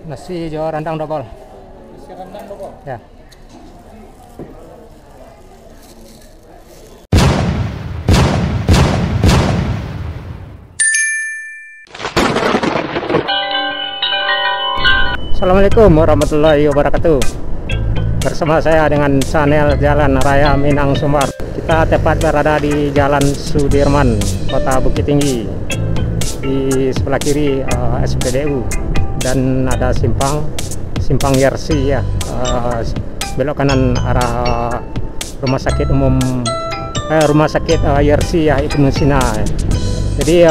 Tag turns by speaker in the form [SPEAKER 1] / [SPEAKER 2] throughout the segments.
[SPEAKER 1] Nasi hijau rendang double.
[SPEAKER 2] Nasi rendang double.
[SPEAKER 1] Ya. Assalamualaikum warahmatullahi wabarakatuh. Bersama saya dengan channel Jalan Raya Minang Sumbar. Kita tepat berada di Jalan Sudirman, Kota Bukit Tinggi. Di sebelah kiri SPDU dan ada simpang Yersi ya. Belok kanan arah rumah sakit umum Yersi ya, Ibnu Sina. Jadi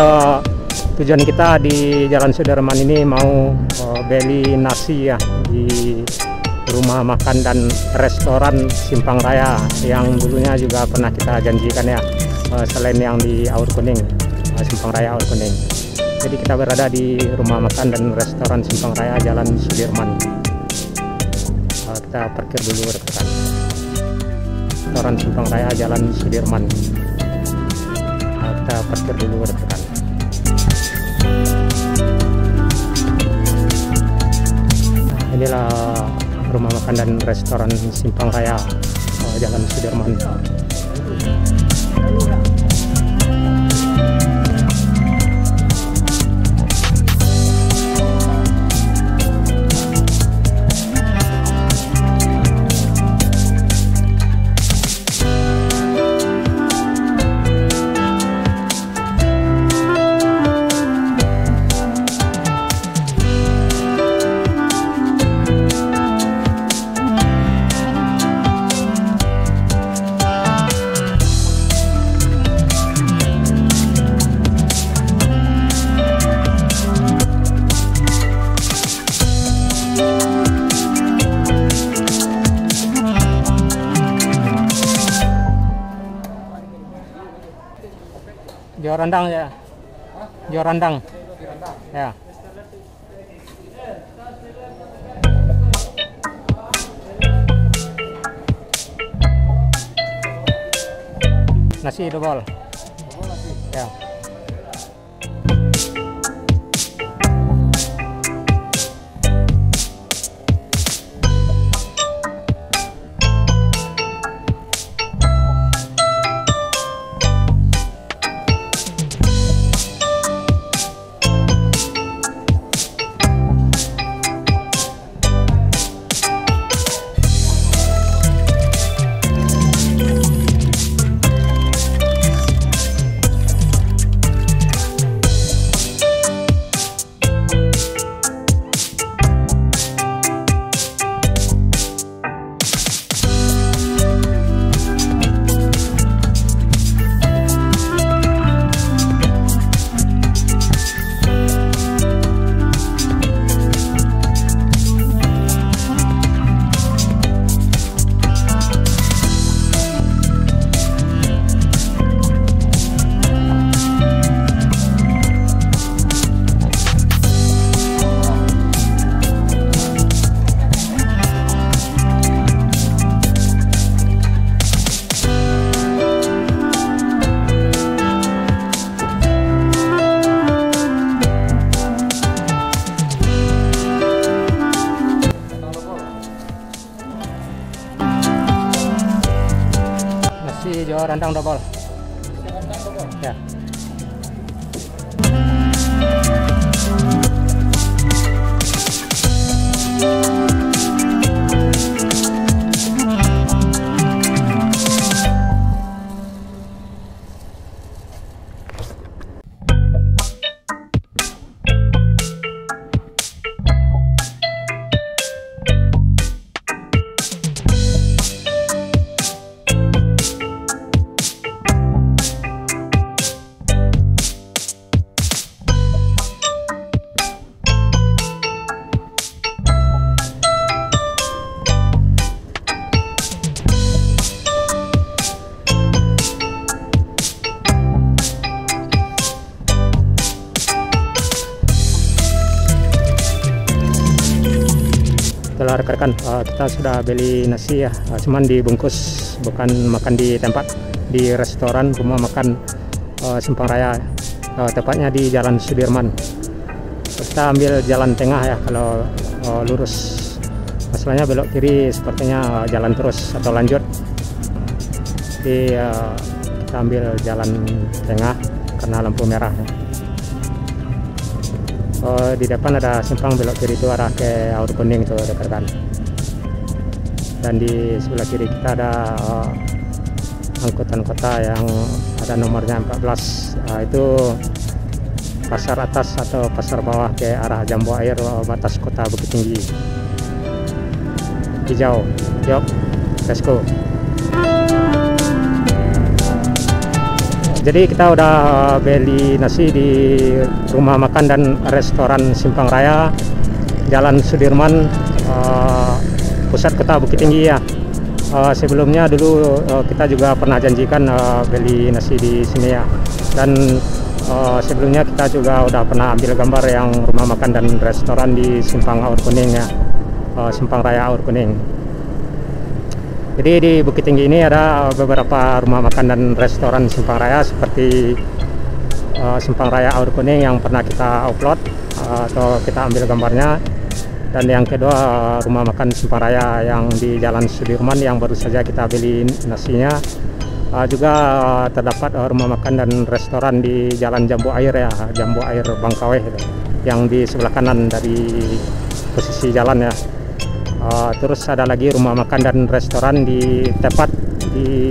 [SPEAKER 1] tujuan kita di Jalan Sudirman ini mau beli nasi ya di rumah makan dan restoran Simpang Raya yang dulunya juga pernah kita janjikan ya, selain yang di Aur Kuning, Simpang Raya Aur Kuning. Jadi kita berada di rumah makan dan restoran Simpang Raya Jalan Sudirman. Kita parkir dulu rekan. Restoran Simpang Raya Jalan Sudirman. Kita parkir dulu rekan. Inilah rumah makan dan restoran Simpang Raya Jalan Sudirman. Hijau rendang ya. Hijau rendang. Ya. Nasi double. Ya. Hijau rendang double. Ya. Itulah rekan-rekan, kita sudah beli nasi ya, cuman dibungkus, bukan makan di tempat, di restoran rumah makan Simpang Raya tepatnya di Jalan Sudirman. Kita ambil jalan tengah ya, kalau lurus. Masalahnya belok kiri sepertinya jalan terus atau lanjut. Jadi kita ambil jalan tengah karena lampu merah ya. Di depan ada simpang belok kiri itu arah ke Aur Kuning tuh rekan-rekan. Dan di sebelah kiri kita ada angkutan kota yang ada nomornya 14. Itu pasar atas atau pasar bawah ke arah Jambu Air batas kota Bukit Tinggi. Hijau, yuk, let's go. Jadi kita udah beli nasi di rumah makan dan restoran Simpang Raya, Jalan Sudirman, pusat kota Bukit Tinggi ya. Sebelumnya dulu kita juga pernah janjikan beli nasi di sini ya. Dan sebelumnya kita juga udah pernah ambil gambar yang rumah makan dan restoran di Simpang Aur Kuning ya, Simpang Raya Aur Kuning. Jadi di Bukit Tinggi ini ada beberapa rumah makan dan restoran Simpang Raya seperti Simpang Raya Aur Kuning yang pernah kita upload atau kita ambil gambarnya. Dan yang kedua rumah makan Simpang Raya yang di Jalan Sudirman yang baru saja kita beli nasinya. Juga terdapat rumah makan dan restoran di Jalan Jambu Air ya, Jambu Air Bangkaweh yang di sebelah kanan dari posisi jalan ya. Terus ada lagi rumah makan dan restoran di tepat di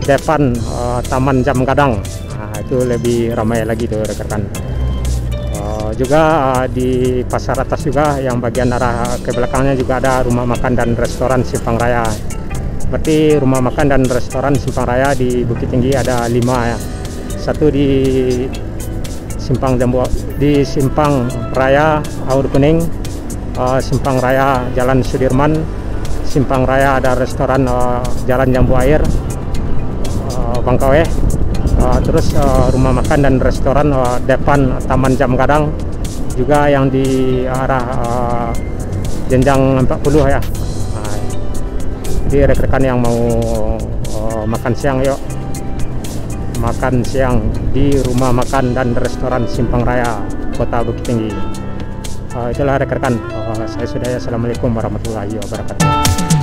[SPEAKER 1] depan Taman Jam Gadang. Itu lebih ramai lagi tuh rekan-rekan. Juga di pasar atas juga yang bagian arah ke belakangnya juga ada rumah makan dan restoran Simpang Raya. Berarti rumah makan dan restoran Simpang Raya di Bukit Tinggi ada 5 ya. Satu di Simpang Raya Aur Kuning, Simpang Raya Jalan Sudirman, Simpang Raya ada restoran Jalan Jambu Air Bangkaweh, terus rumah makan dan restoran depan Taman Jam Gadang, juga yang di arah Jenjang 40 ya. Jadi rekan-rekan yang mau makan siang, yuk makan siang di rumah makan dan restoran Simpang Raya Kota Bukit Tinggi. Itulah rekan-rekan, saya sudah ya. Assalamualaikum warahmatullahi wabarakatuh.